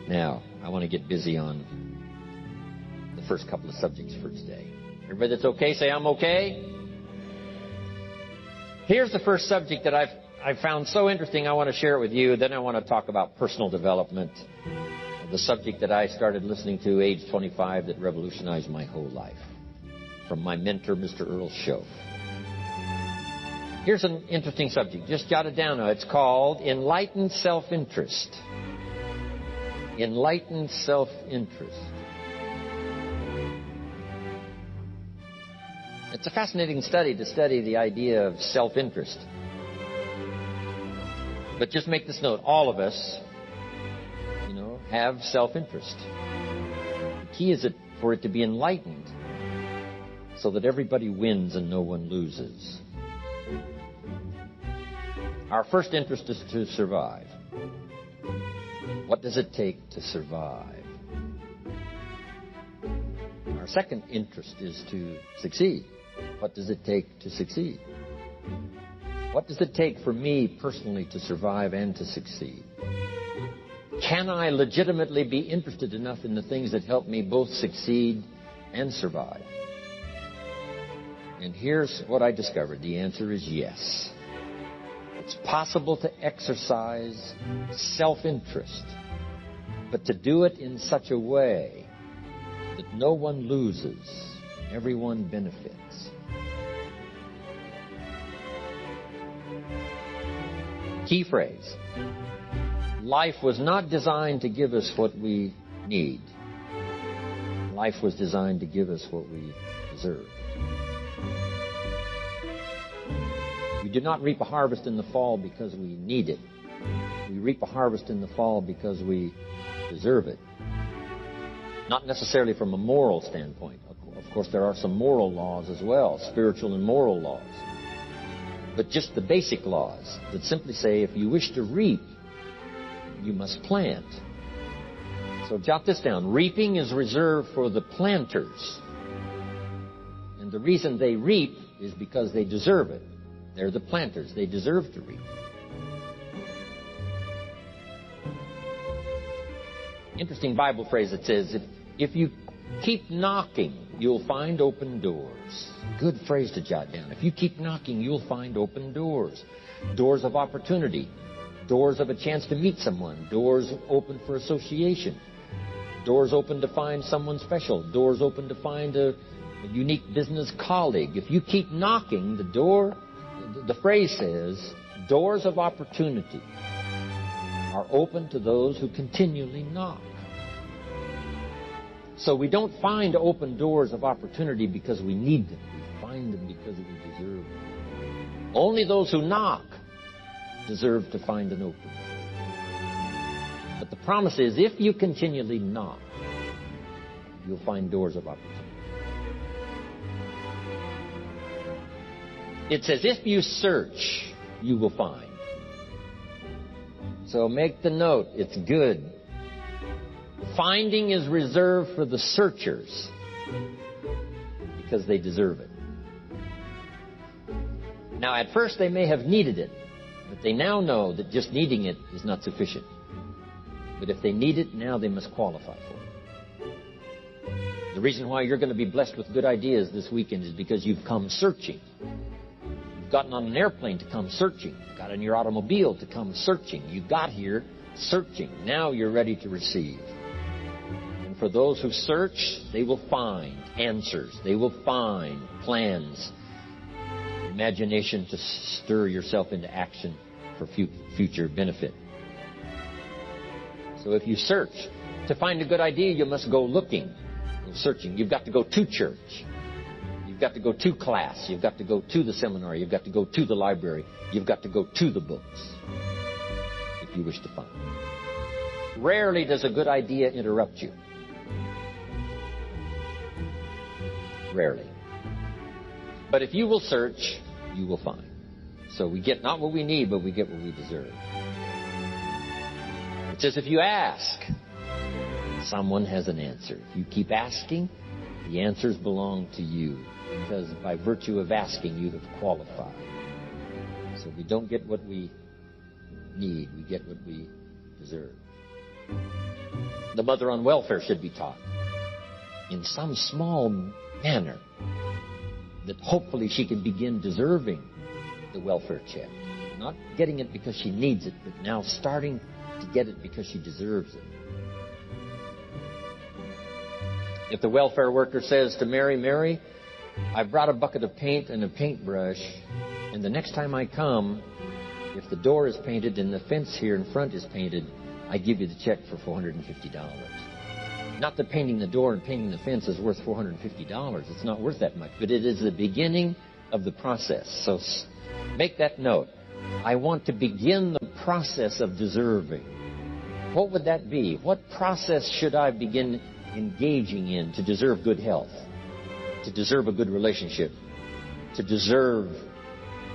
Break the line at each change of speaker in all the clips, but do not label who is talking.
Now, I want to get busy on the first couple of subjects for today. Everybody that's okay, say I'm okay. Here's the first subject that I've found so interesting. I want to share it with you. Then I want to talk about personal development, the subject that I started listening to age 25 that revolutionized my whole life, from my mentor, Mr. Earl Shoaff. Here's an interesting subject. Just jot it down now. It's called enlightened self-interest. Enlightened self-interest. It's a fascinating study to study the idea of self-interest. But just make this note. All of us, have self-interest. The key is for it to be enlightened so that everybody wins and no one loses. Our first interest is to survive. What does it take to survive? Our second interest is to succeed. What does it take to succeed? What does it take for me personally to survive and to succeed? Can I legitimately be interested enough in the things that help me both succeed and survive? And here's what I discovered. The answer is yes. It's possible to exercise self-interest, but to do it in such a way that no one loses, everyone benefits. Key phrase. Life was not designed to give us what we need. Life was designed to give us what we deserve. We do not reap a harvest in the fall because we need it. We reap a harvest in the fall because we deserve it. Not necessarily from a moral standpoint. Of course, there are some moral laws as well, spiritual and moral laws. But just the basic laws that simply say if you wish to reap, you must plant. So jot this down. Reaping is reserved for the planters. And the reason they reap is because they deserve it. They're the planters. They deserve to reap. Interesting Bible phrase that says, if you keep knocking, you'll find open doors. Good phrase to jot down. If you keep knocking, you'll find open doors. Doors of opportunity. Doors of a chance to meet someone. Doors open for association. Doors open to find someone special. Doors open to find a unique business colleague. If you keep knocking, the phrase says, doors of opportunity are open to those who continually knock. So we don't find open doors of opportunity because we need them. We find them because we deserve them. Only those who knock deserve to find an opening. But the promise is, if you continually knock, you'll find doors of opportunity. It says, if you search, you will find. So make the note, it's good. Finding is reserved for the searchers because they deserve it. Now, at first they may have needed it, but they now know that just needing it is not sufficient. But if they need it, now they must qualify for it. The reason why you're going to be blessed with good ideas this weekend is because you've come searching. You've gotten on an airplane to come searching. You got in your automobile to come searching. You got here searching. Now you're ready to receive. And for those who search, they will find answers. They will find plans. Imagination to stir yourself into action for future benefit. So if you search to find a good idea, you must go looking, go searching. You've got to go to church. You've got to go to class. You've got to go to the seminar. You've got to go to the library. You've got to go to the books if you wish to find them. Rarely does a good idea interrupt you. Rarely. But if you will search, you will find. So we get not what we need, but we get what we deserve. It says if you ask, someone has an answer. If you keep asking, the answers belong to you. Because by virtue of asking, you have qualified. So we don't get what we need, we get what we deserve. The mother on welfare should be taught in some small manner that hopefully she can begin deserving the welfare check. Not getting it because she needs it, but now starting to get it because she deserves it. If the welfare worker says to Mary, I brought a bucket of paint and a paintbrush, and the next time I come, if the door is painted and the fence here in front is painted, I give you the check for $450. Not that painting the door and painting the fence is worth $450. It's not worth that much, but it is the beginning of the process. So make that note. I want to begin the process of deserving. What would that be? What process should I begin engaging in to deserve good health, to deserve a good relationship, to deserve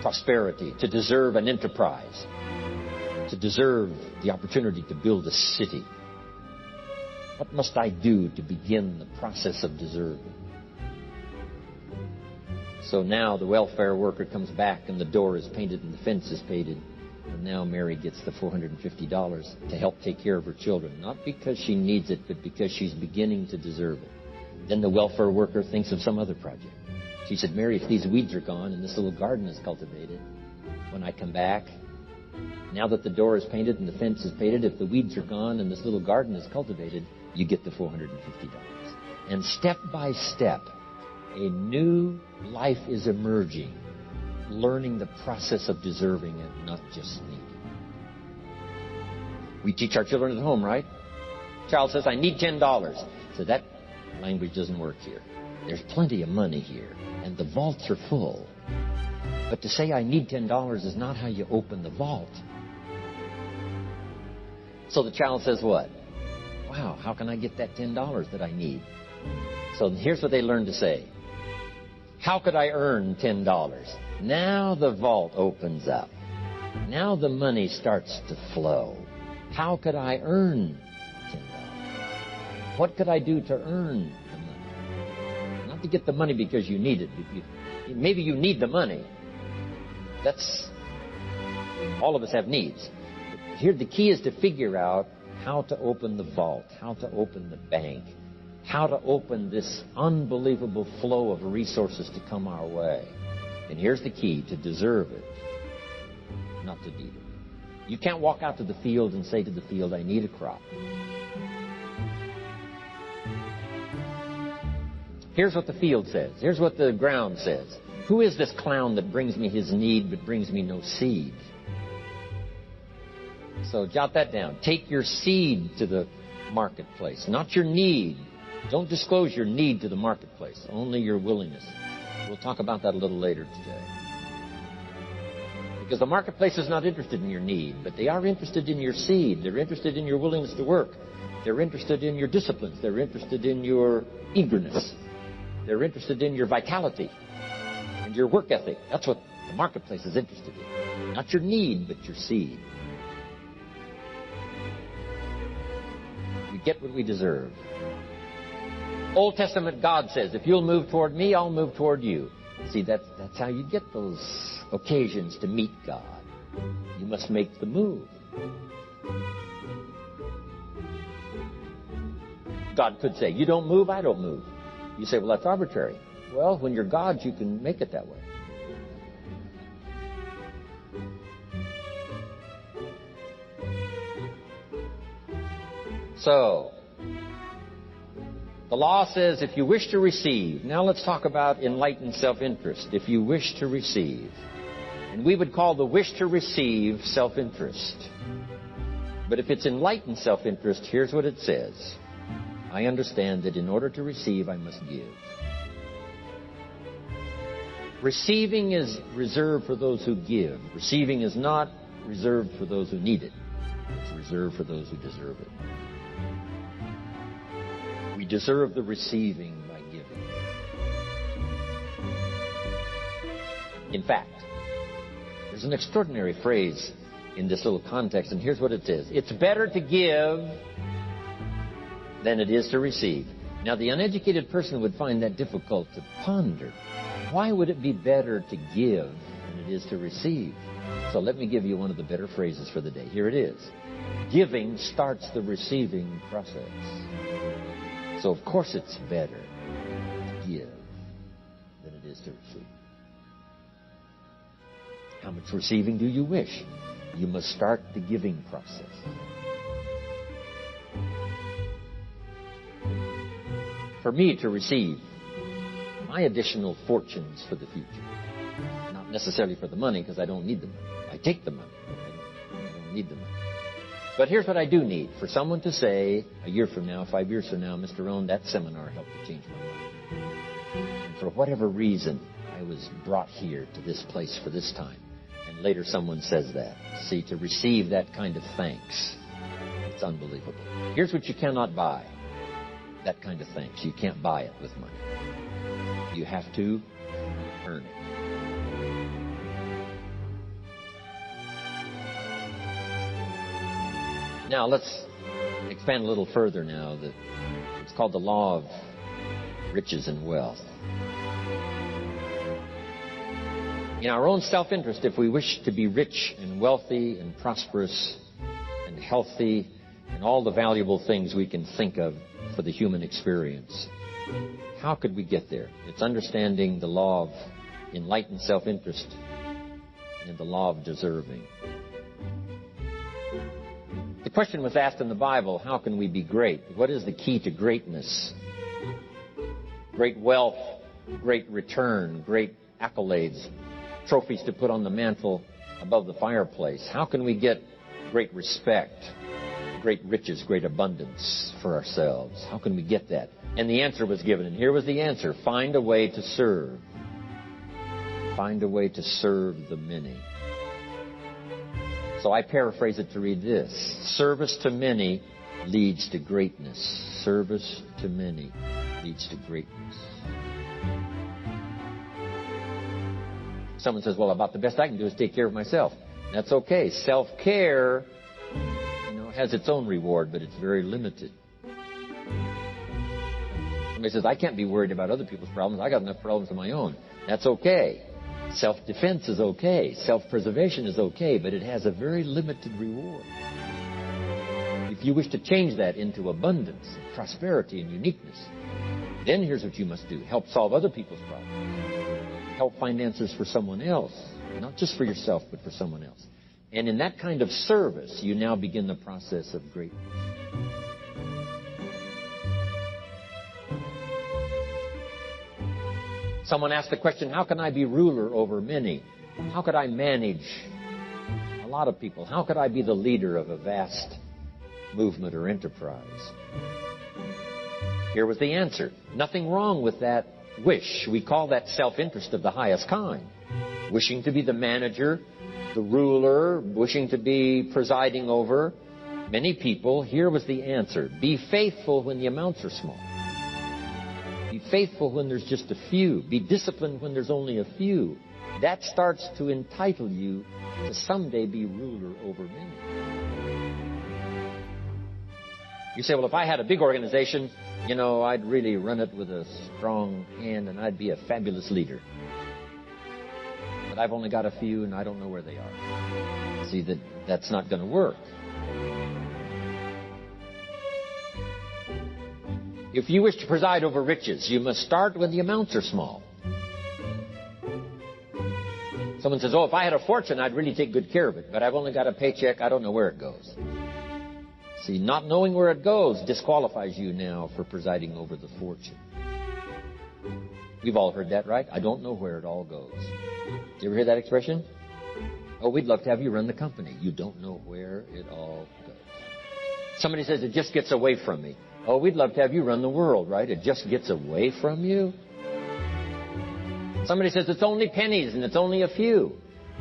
prosperity, to deserve an enterprise, to deserve the opportunity to build a city? What must I do to begin the process of deserving? So now the welfare worker comes back and the door is painted and the fence is painted. And now Mary gets the $450 to help take care of her children. Not because she needs it, but because she's beginning to deserve it. Then the welfare worker thinks of some other project. She said, Mary, if these weeds are gone and this little garden is cultivated, when I come back, now that the door is painted and the fence is painted, if the weeds are gone and this little garden is cultivated, you get the $450. And step by step, a new life is emerging, learning the process of deserving and not just needing. We teach our children at home, right? Child says, I need $10. So that language doesn't work here. There's plenty of money here, and the vaults are full. But to say I need $10 is not how you open the vault. So the child says what? Wow, how can I get that $10 that I need? So here's what they learn to say. How could I earn $10? Now the vault opens up. Now the money starts to flow. How could I earn $10? What could I do to earn the money? Not to get the money because you need it. Maybe you need the money. That's... all of us have needs. But here the key is to figure out how to open the vault, how to open the bank, how to open this unbelievable flow of resources to come our way. And here's the key: to deserve it, not to need it. You can't walk out to the field and say to the field, I need a crop. Here's what the field says. Here's what the ground says. Who is this clown that brings me his need but brings me no seed? So jot that down. Take your seed to the marketplace, not your need. Don't disclose your need to the marketplace, only your willingness. We'll talk about that a little later today. Because the marketplace is not interested in your need, but they are interested in your seed. They're interested in your willingness to work. They're interested in your disciplines. They're interested in your eagerness. They're interested in your vitality and your work ethic. That's what the marketplace is interested in. Not your need, but your seed. We get what we deserve. Old Testament God says, if you'll move toward me, I'll move toward you. See, that's how you get those occasions to meet God. You must make the move. God could say, you don't move, I don't move. You say, well, that's arbitrary. Well, when you're God, you can make it that way. So, the law says if you wish to receive. Now let's talk about enlightened self-interest. If you wish to receive. And we would call the wish to receive self-interest. But if it's enlightened self-interest, here's what it says. I understand that in order to receive, I must give. Receiving is reserved for those who give. Receiving is not reserved for those who need it. It's reserved for those who deserve it. We deserve the receiving by giving. In fact, there's an extraordinary phrase in this little context, and here's what it says. It's better to give than it is to receive. Now, the uneducated person would find that difficult to ponder. Why would it be better to give than it is to receive. So let me give you one of the better phrases for the day. Here it is. Giving starts the receiving process. So of course it's better to give than it is to receive. How much receiving do you wish? You must start the giving process. For me to receive my additional fortunes for the future, not necessarily for the money, because I don't need the money. I take the money. I don't need the money. But here's what I do need. For someone to say, a year from now, 5 years from now, Mr. Rohn, that seminar helped to change my life. And for whatever reason, I was brought here to this place for this time. And later someone says that. See, to receive that kind of thanks, it's unbelievable. Here's what you cannot buy. That kind of thanks. You can't buy it with money. You have to earn it. Now, let's expand a little further now. It's called the law of riches and wealth. In our own self-interest, if we wish to be rich and wealthy and prosperous and healthy and all the valuable things we can think of for the human experience, how could we get there? It's understanding the law of enlightened self-interest and the law of deserving. The question was asked in the Bible, how can we be great? What is the key to greatness? Great wealth, great return, great accolades, trophies to put on the mantle above the fireplace. How can we get great respect, great riches, great abundance for ourselves? How can we get that? And the answer was given, and here was the answer. Find a way to serve. Find a way to serve the many. So I paraphrase it to read this. Service to many leads to greatness. Service to many leads to greatness. Someone says, well, about the best I can do is take care of myself. That's okay. Self-care, has its own reward, but it's very limited. Somebody says, I can't be worried about other people's problems. I got enough problems of my own. That's okay. Self-defense is okay. Self-preservation is okay, but it has a very limited reward. If you wish to change that into abundance, prosperity, and uniqueness, then here's what you must do. Help solve other people's problems. Help find answers for someone else. Not just for yourself, but for someone else. And in that kind of service, you now begin the process of greatness. Someone asked the question, how can I be ruler over many? How could I manage a lot of people? How could I be the leader of a vast movement or enterprise? Here was the answer. Nothing wrong with that wish. We call that self-interest of the highest kind. Wishing to be the manager, the ruler, wishing to be presiding over many people. Here was the answer. Be faithful when the amounts are small. Be faithful when there's just a few. Be disciplined when there's only a few. That starts to entitle you to someday be ruler over many. You say, well, if I had a big organization, I'd really run it with a strong hand and I'd be a fabulous leader. But I've only got a few and I don't know where they are. See, that's not going to work. If you wish to preside over riches, you must start when the amounts are small. Someone says, oh, if I had a fortune, I'd really take good care of it. But I've only got a paycheck. I don't know where it goes. See, not knowing where it goes disqualifies you now for presiding over the fortune. We've all heard that, right? I don't know where it all goes. You ever hear that expression? Oh, we'd love to have you run the company. You don't know where it all goes. Somebody says, it just gets away from me. Oh, we'd love to have you run the world, right? It just gets away from you. Somebody says, it's only pennies and it's only a few.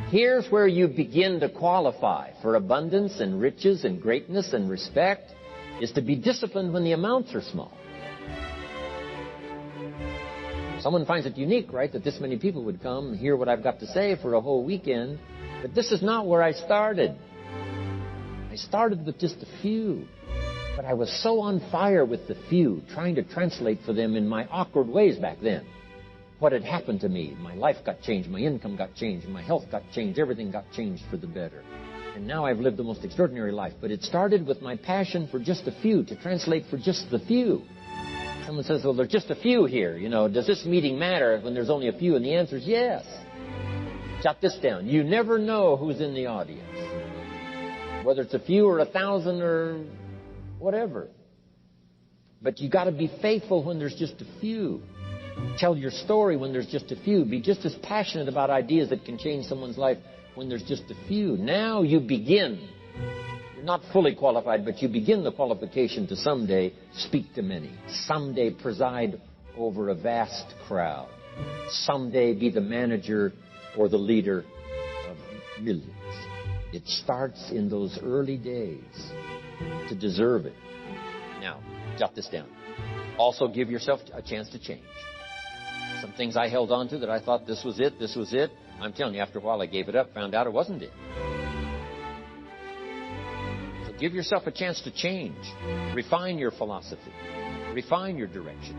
Here's where you begin to qualify for abundance and riches and greatness and respect, is to be disciplined when the amounts are small. Someone finds it unique, right, that this many people would come and hear what I've got to say for a whole weekend. But this is not where I started. I started with just a few. But I was so on fire with the few, trying to translate for them in my awkward ways back then. what had happened to me. My life got changed, my income got changed, my health got changed, everything got changed for the better. And now I've lived the most extraordinary life. But it started with my passion for just a few, to translate for just the few. Someone says, well, there's just a few here. Does this meeting matter when there's only a few? And the answer is yes. Jot this down. You never know who's in the audience. Whether it's a few or 1,000 or whatever. But you got to be faithful when there's just a few. Tell your story when there's just a few. Be just as passionate about ideas that can change someone's life when there's just a few. Now you begin. You're not fully qualified, but you begin the qualification to someday speak to many. Someday preside over a vast crowd. Someday be the manager or the leader of millions. It starts in those early days to deserve it. Now, jot this down. Also give yourself a chance to change. Some things I held on to that I thought this was it. I'm telling you, after a while I gave it up, found out it wasn't it. So give yourself a chance to change. Refine your philosophy. Refine your direction.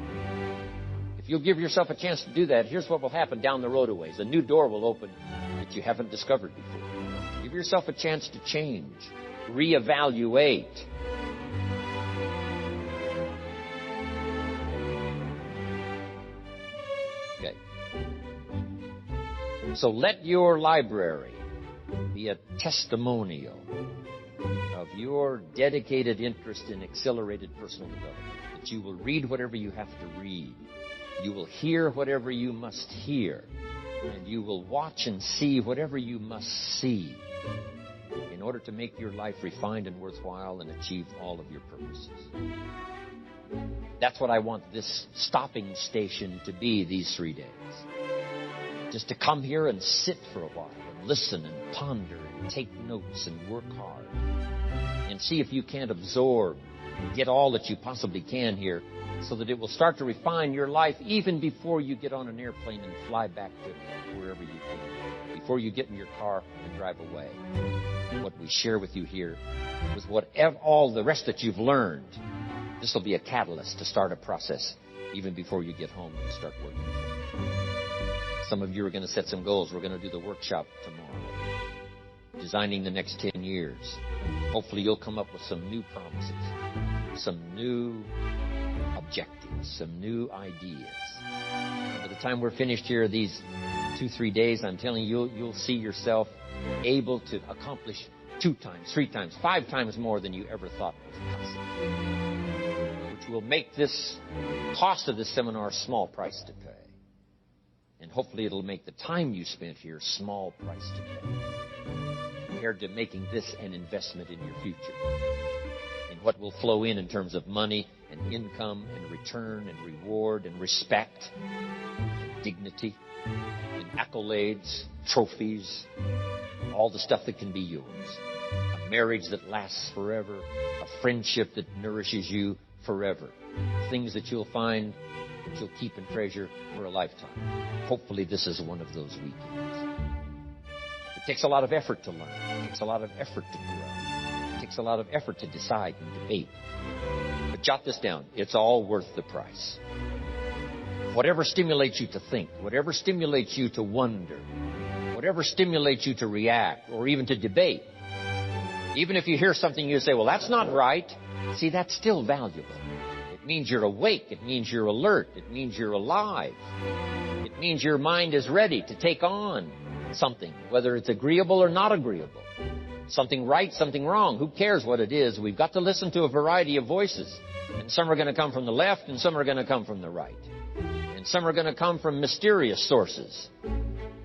If you'll give yourself a chance to do that, here's what will happen down the road a ways. A new door will open that you haven't discovered before. Give yourself a chance to change. Reevaluate. Okay. So let your library be a testimonial of your dedicated interest in accelerated personal development. That you will read whatever you have to read. You will hear whatever you must hear. And you will watch and see whatever you must see in order to make your life refined and worthwhile and achieve all of your purposes. That's what I want this stopping station to be these 3 days. Just to come here and sit for a while and listen and ponder and take notes and work hard and see if you can't absorb, get all that you possibly can here so that it will start to refine your life even before you get on an airplane and fly back to wherever you can, before you get in your car and drive away. What we share with you here is all the rest that you've learned. This will be a catalyst to start a process even before you get home and start working. Some of you are going to set some goals. We're going to do the workshop tomorrow, designing the next 10 years. Hopefully you'll come up with some new promises, some new objectives, some new ideas. By the time we're finished here, these 2-3 days, I'm telling you, you'll see yourself able to accomplish 2 times, 3 times, 5 times more than you ever thought was possible, which will make this cost of this seminar a small price to pay. And hopefully it'll make the time you spent here a small price to pay compared to making this an investment in your future, in what will flow in terms of money and income and return and reward and respect and dignity and accolades, trophies, all the stuff that can be yours. A marriage that lasts forever, a friendship that nourishes you forever, things that you'll find that you'll keep and treasure for a lifetime. Hopefully this is one of those weekends. It takes a lot of effort to learn. It takes a lot of effort to grow. It takes a lot of effort to decide and debate. But jot this down. It's all worth the price. Whatever stimulates you to think, whatever stimulates you to wonder, whatever stimulates you to react or even to debate, even if you hear something you say, well, that's not right. See, that's still valuable. It means you're awake. It means you're alert. It means you're alive. It means your mind is ready to take on something, whether it's agreeable or not agreeable. Something right, something wrong. Who cares what it is? We've got to listen to a variety of voices. And some are going to come from the left and some are going to come from the right. And some are going to come from mysterious sources.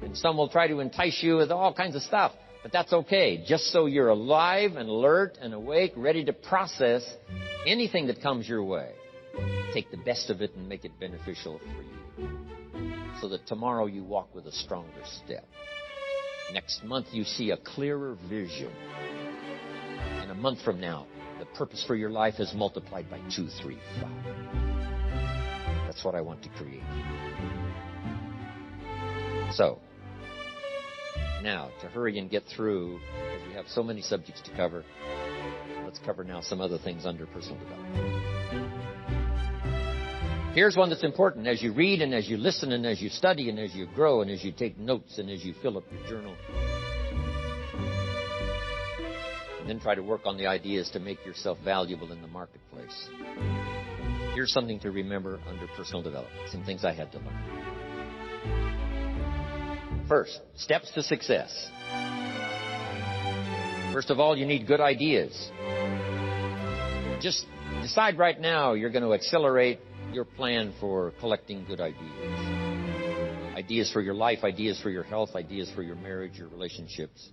And some will try to entice you with all kinds of stuff. But that's okay. Just so you're alive and alert and awake, ready to process anything that comes your way. Take the best of it and make it beneficial for you. So that tomorrow you walk with a stronger step. Next month you see a clearer vision. And a month from now, the purpose for your life is multiplied by 2, 3, 5. That's what I want to create. So, now, to hurry and get through, because we have so many subjects to cover, let's cover now some other things under personal development. Here's one that's important. As you read and as you listen and as you study and as you grow and as you take notes and as you fill up your journal, and then try to work on the ideas to make yourself valuable in the marketplace. Here's something to remember under personal development, some things I had to learn. First, steps to success. First of all, you need good ideas. Just decide right now you're going to accelerate your plan for collecting good ideas. Ideas for your life, ideas for your health, ideas for your marriage, your relationships.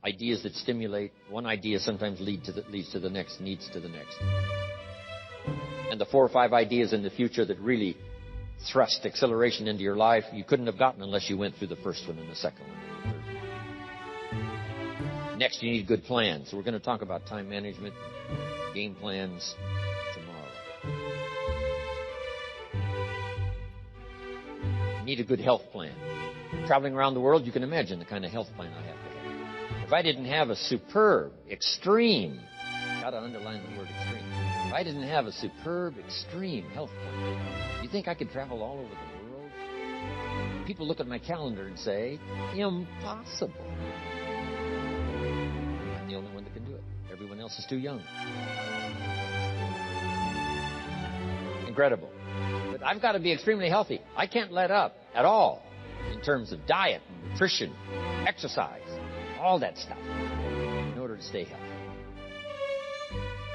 Ideas that stimulate. One idea sometimes leads to the next, leads to the next. And the 4 or 5 ideas in the future that really thrust acceleration into your life, you couldn't have gotten unless you went through the first one and the second one and the third one. Next, you need good plans. So we're going to talk about time management, game plans tomorrow. You need a good health plan. Traveling around the world, you can imagine the kind of health plan I have to have. If I didn't have a superb, extreme, got to underline the word extreme. If I didn't have a superb, extreme health plan, you think I could travel all over the world? People look at my calendar and say, impossible. I'm the only one that can do it. Everyone else is too young. Incredible. But I've got to be extremely healthy. I can't let up at all in terms of diet, nutrition, exercise, all that stuff in order to stay healthy.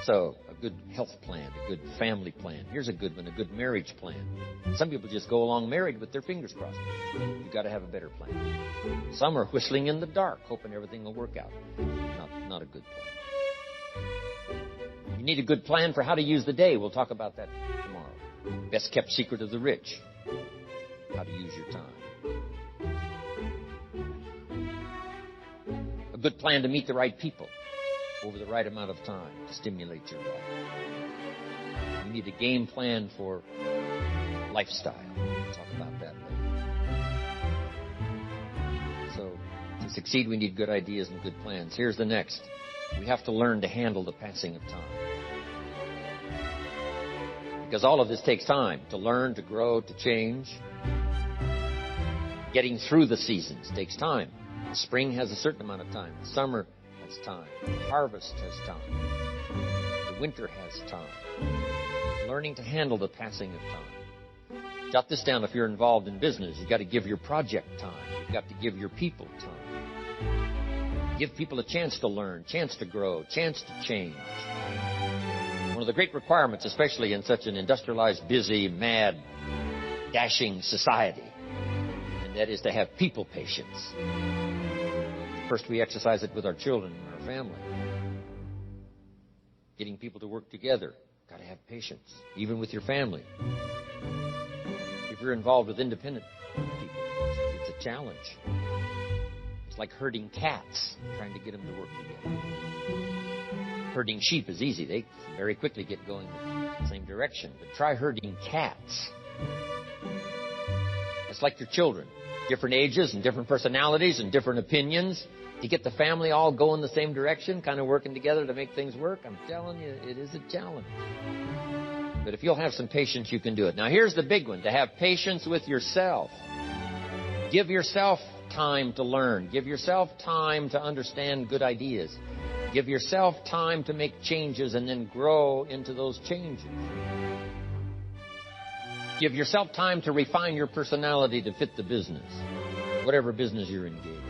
So, a good health plan, a good family plan. Here's a good one, a good marriage plan. Some people just go along married with their fingers crossed. You've got to have a better plan. Some are whistling in the dark, hoping everything will work out. Not a good plan. You need a good plan for how to use the day. We'll talk about that tomorrow. Best kept secret of the rich. How to use your time. A good plan to meet the right people over the right amount of time to stimulate your life. You need a game plan for lifestyle. We'll talk about that later. So, to succeed, we need good ideas and good plans. Here's the next. We have to learn to handle the passing of time. Because all of this takes time to learn, to grow, to change. Getting through the seasons takes time. Spring has a certain amount of time. Summer has time. Harvest has time. The winter has time. Learning to handle the passing of time. Jot this down if you're involved in business. You've got to give your project time. You've got to give your people time. Give people a chance to learn, chance to grow, chance to change. One of the great requirements, especially in such an industrialized, busy, mad, dashing society, and that is to have people patience. First, we exercise it with our children and our family. Getting people to work together. Got to have patience, even with your family. If you're involved with independent people, it's a challenge. It's like herding cats, trying to get them to work together. Herding sheep is easy. They very quickly get going in the same direction. But try herding cats. It's like your children. Different ages and different personalities and different opinions. To get the family all going the same direction, kind of working together to make things work, I'm telling you, it is a challenge. But if you'll have some patience, you can do it. Now, here's the big one, to have patience with yourself. Give yourself time to learn. Give yourself time to understand good ideas. Give yourself time to make changes and then grow into those changes. Give yourself time to refine your personality to fit the business, whatever business you're engaged in.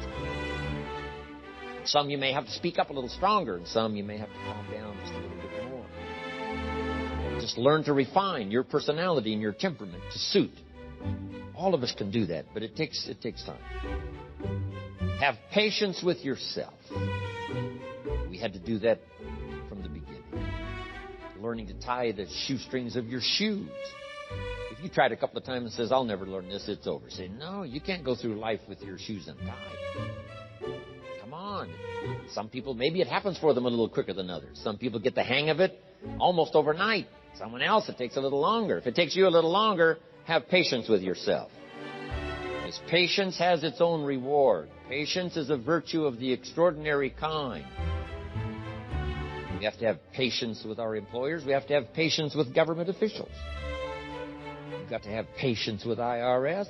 Some you may have to speak up a little stronger, and some you may have to calm down just a little bit more. Just learn to refine your personality and your temperament to suit. All of us can do that, but it takes time. Have patience with yourself. We had to do that from the beginning. Learning to tie the shoestrings of your shoes. If you tried a couple of times and says, I'll never learn this, it's over. Say, no, you can't go through life with your shoes untied. Come on. Some people, maybe it happens for them a little quicker than others. Some people get the hang of it almost overnight. Someone else, it takes a little longer. If it takes you a little longer, have patience with yourself. Because patience has its own reward. Patience is a virtue of the extraordinary kind. We have to have patience with our employers. We have to have patience with government officials. You've got to have patience with IRS.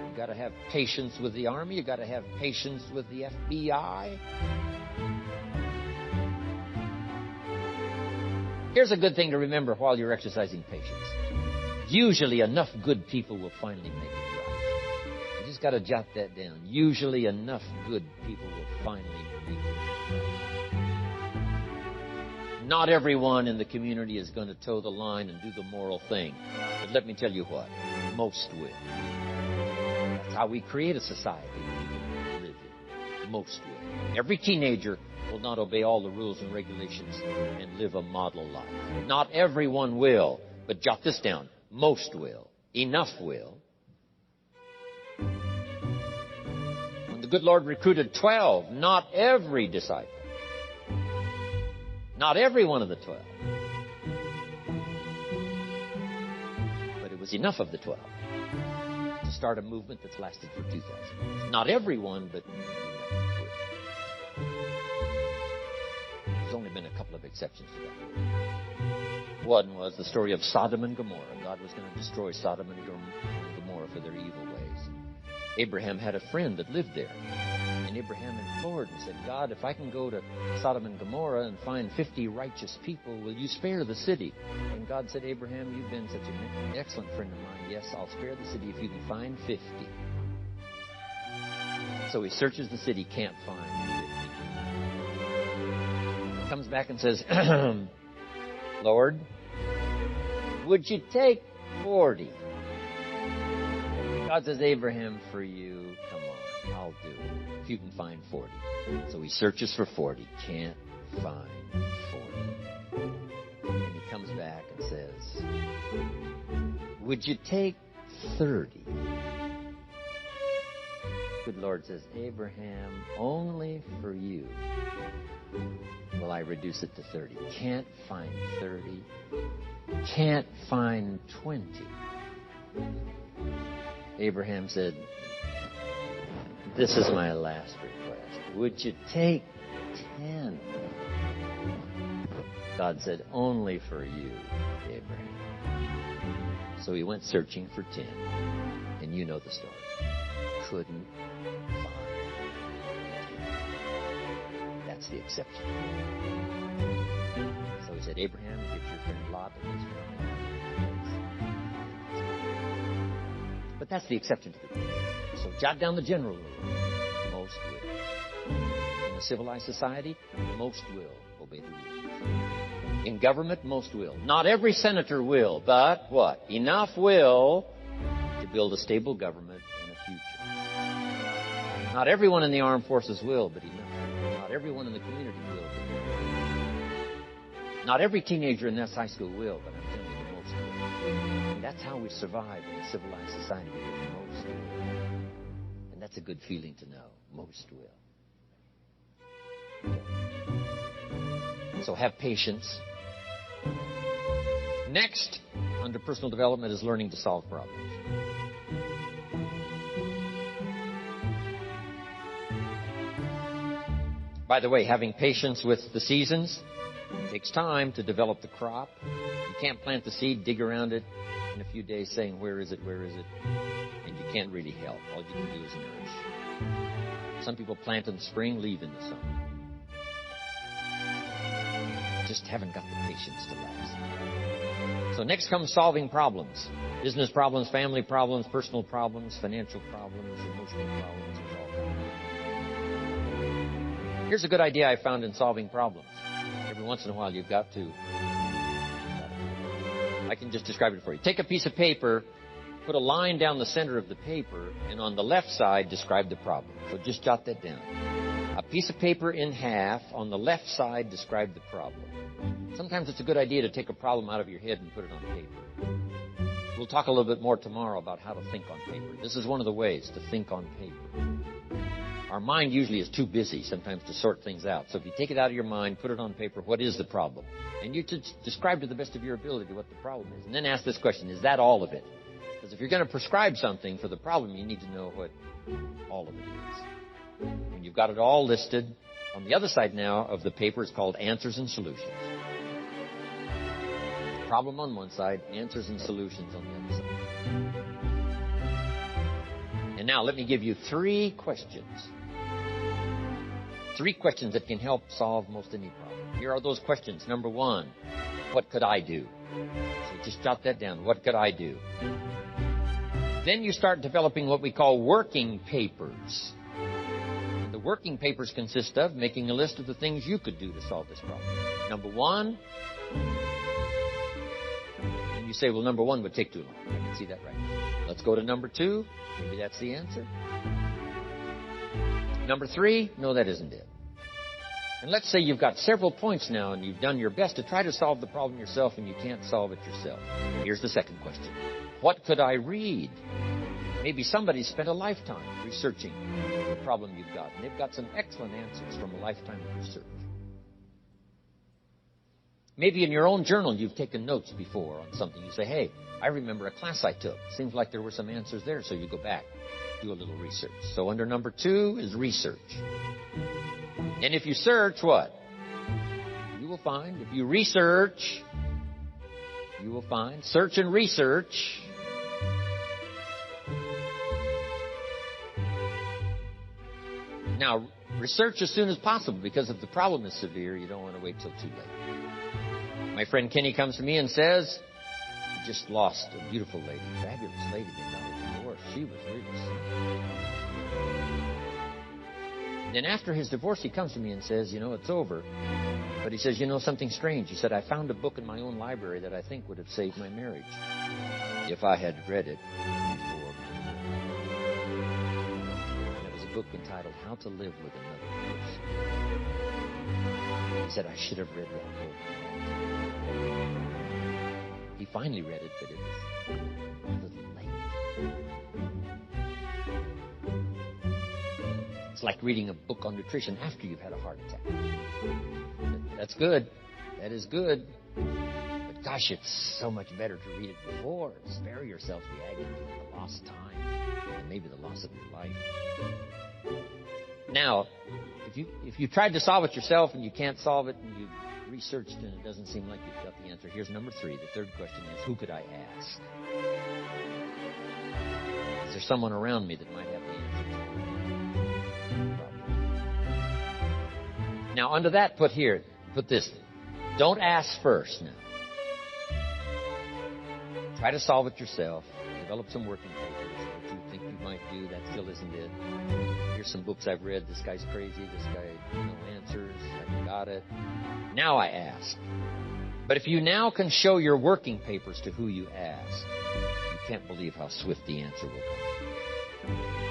You've got to have patience with the Army. You've got to have patience with the FBI. Here's a good thing to remember while you're exercising patience. Usually enough good people will finally make it right. You just got to jot that down. Usually enough good people will finally make it right. Not everyone in the community is going to toe the line and do the moral thing. But let me tell you what, most will. That's how we create a society that we can live in. Most will. Every teenager will not obey all the rules and regulations and live a model life. Not everyone will, but jot this down. Most will. Enough will. When the good Lord recruited 12, not every disciple, not every one of the 12, but it was enough of the 12 to start a movement that's lasted for 2,000 years. Not everyone, but enough will. There's only been a couple of exceptions to that. One was the story of Sodom and Gomorrah. God was going to destroy Sodom and Gomorrah for their evil ways. Abraham had a friend that lived there. And Abraham implored and said, God, if I can go to Sodom and Gomorrah and find 50 righteous people, will you spare the city? And God said, Abraham, you've been such an excellent friend of mine. Yes, I'll spare the city if you can find 50. So he searches the city, can't find 50. Comes back and says, Lord, would you take 40? God says, Abraham, for you, come on, I'll do it. If you can find 40. So he searches for 40, can't find 40. And he comes back and says, would you take 30? Good Lord says, Abraham, only for you will I reduce it to 30. Can't find 30. Can't find 20. Abraham said, this is my last request. Would you take 10? God said, only for you, Abraham. So he went searching for 10. And you know the story. Couldn't find 10. That's the exception. So he said, Abraham, give your friend Lot and his family. But that's the exception to the rule. So jot down the general rule. Most will. In a civilized society, most will obey the rules. In government, most will. Not every senator will, but what? Enough will to build a stable government and a future. Not everyone in the armed forces will, but enough will. Not everyone in the community will, but enough will. Not every teenager in this high school will, but I'm telling you, the most will. And that's how we survive in a civilized society, because most will. And that's a good feeling to know. Most will. Okay. So have patience. Next, under personal development, is learning to solve problems. By the way, having patience with the seasons, it takes time to develop the crop. You can't plant the seed, dig around it in a few days saying, where is it, where is it? And you can't really help. All you can do is nourish. Some people plant in the spring, leave in the summer. Just haven't got the patience to last. So next comes solving problems. Business problems, family problems, personal problems, financial problems, emotional problems, and all problems. Here's a good idea I found in solving problems. Every once in a while you've got to. I can just describe it for you. Take a piece of paper, put a line down the center of the paper, and on the left side describe the problem. So just jot that down. A piece of paper in half, on the left side describe the problem. Sometimes it's a good idea to take a problem out of your head and put it on paper. We'll talk a little bit more tomorrow about how to think on paper. This is one of the ways to think on paper. Our mind usually is too busy sometimes to sort things out. So if you take it out of your mind, put it on paper, what is the problem? And you describe to the best of your ability what the problem is. And then ask this question, is that all of it? Because if you're going to prescribe something for the problem, you need to know what all of it is. When you've got it all listed, on the other side now of the paper is called Answers and Solutions. Problem on one side, answers and solutions on the other side. And now let me give you 3 questions. 3 questions that can help solve most any problem. Here are those questions. Number 1, what could I do? So just jot that down. What could I do? Then you start developing what we call working papers. And the working papers consist of making a list of the things you could do to solve this problem. Number 1, and you say, well, number 1 would take too long. I can see that right now. Let's go to number 2. Maybe that's the answer. Number 3, no, that isn't it. And let's say you've got several points now and you've done your best to try to solve the problem yourself and you can't solve it yourself. Here's the second question. What could I read? Maybe somebody spent a lifetime researching the problem you've got, and they've got some excellent answers from a lifetime of research. Maybe in your own journal you've taken notes before on something. You say, hey, I remember a class I took. Seems like there were some answers there, so you go back, do a little research. So under number 2 is research. And if you search, what? You will find. If you research, you will find. Search and research. Now, research as soon as possible, because if the problem is severe, you don't want to wait till too late. My friend Kenny comes to me and says, he just lost a beautiful lady, fabulous lady. They got a divorce. She was really sick. Then after his divorce, he comes to me and says, you know, it's over. But he says, you know, something strange. He said, I found a book in my own library that I think would have saved my marriage if I had read it before. And it was a book entitled How to Live with Another Person. He said, I should have read that book. He finally read it, but it was a little late. It's like reading a book on nutrition after you've had a heart attack. That's good. That is good. But gosh, it's so much better to read it before. Spare yourself the agony, the lost time, and maybe the loss of your life. Now, if you tried to solve it yourself and you can't solve it and you've researched and it doesn't seem like you've got the answer, here's number 3. The third question is, who could I ask? Is there someone around me that might have the answer? Now, under that, put this. Don't ask first now. Try to solve it yourself. Develop some working papers. What you think you might do, that still isn't it. Here's some books I've read. This guy's crazy. This guy, no answers. I got it. Now I ask. But if you now can show your working papers to who you ask, you can't believe how swift the answer will come.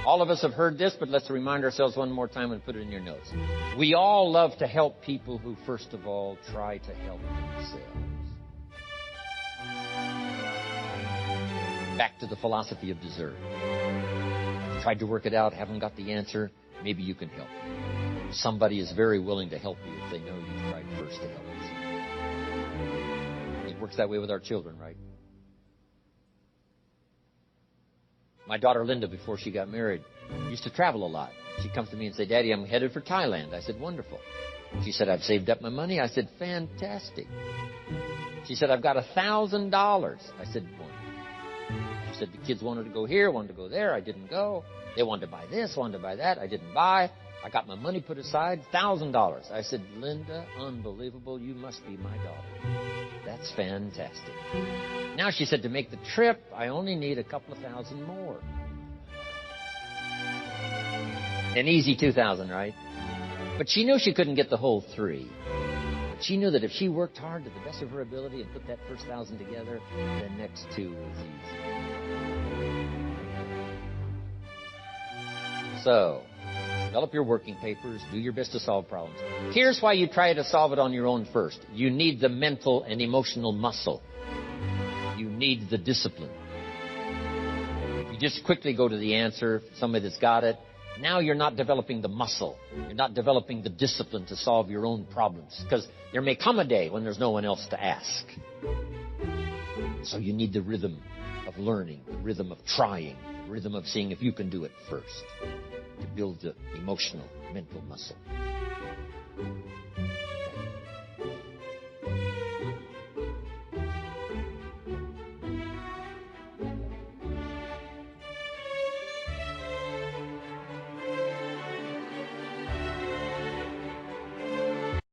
All of us have heard this, but let's remind ourselves one more time and put it in your notes. We all love to help people who, first of all, try to help themselves. Back to the philosophy of desert. Tried to work it out, haven't got the answer, maybe you can help. Somebody is very willing to help you if they know you've tried first to help yourself. It works that way with our children, right? My daughter Linda, before she got married, used to travel a lot. She'd come to me and say, Daddy, I'm headed for Thailand. I said, wonderful. She said, I've saved up my money. I said, fantastic. She said, I've got $1,000. I said, wonderful. She said, the kids wanted to go here, wanted to go there. I didn't go. They wanted to buy this, wanted to buy that. I didn't buy. I got my money put aside, $1,000. I said, Linda, unbelievable. You must be my daughter. That's fantastic. Now, she said, to make the trip, I only need a couple of thousand more. An easy 2,000, right? But she knew she couldn't get the whole 3. But she knew that if she worked hard to the best of her ability and put that first 1,000 together, the next 2 was easy. So, develop your working papers. Do your best to solve problems. Here's why you try to solve it on your own first. You need the mental and emotional muscle. You need the discipline. If you just quickly go to the answer, somebody that's got it, now you're not developing the muscle. You're not developing the discipline to solve your own problems. Because there may come a day when there's no one else to ask. So you need the rhythm of learning, the rhythm of trying, the rhythm of seeing if you can do it first to build the emotional, mental muscle.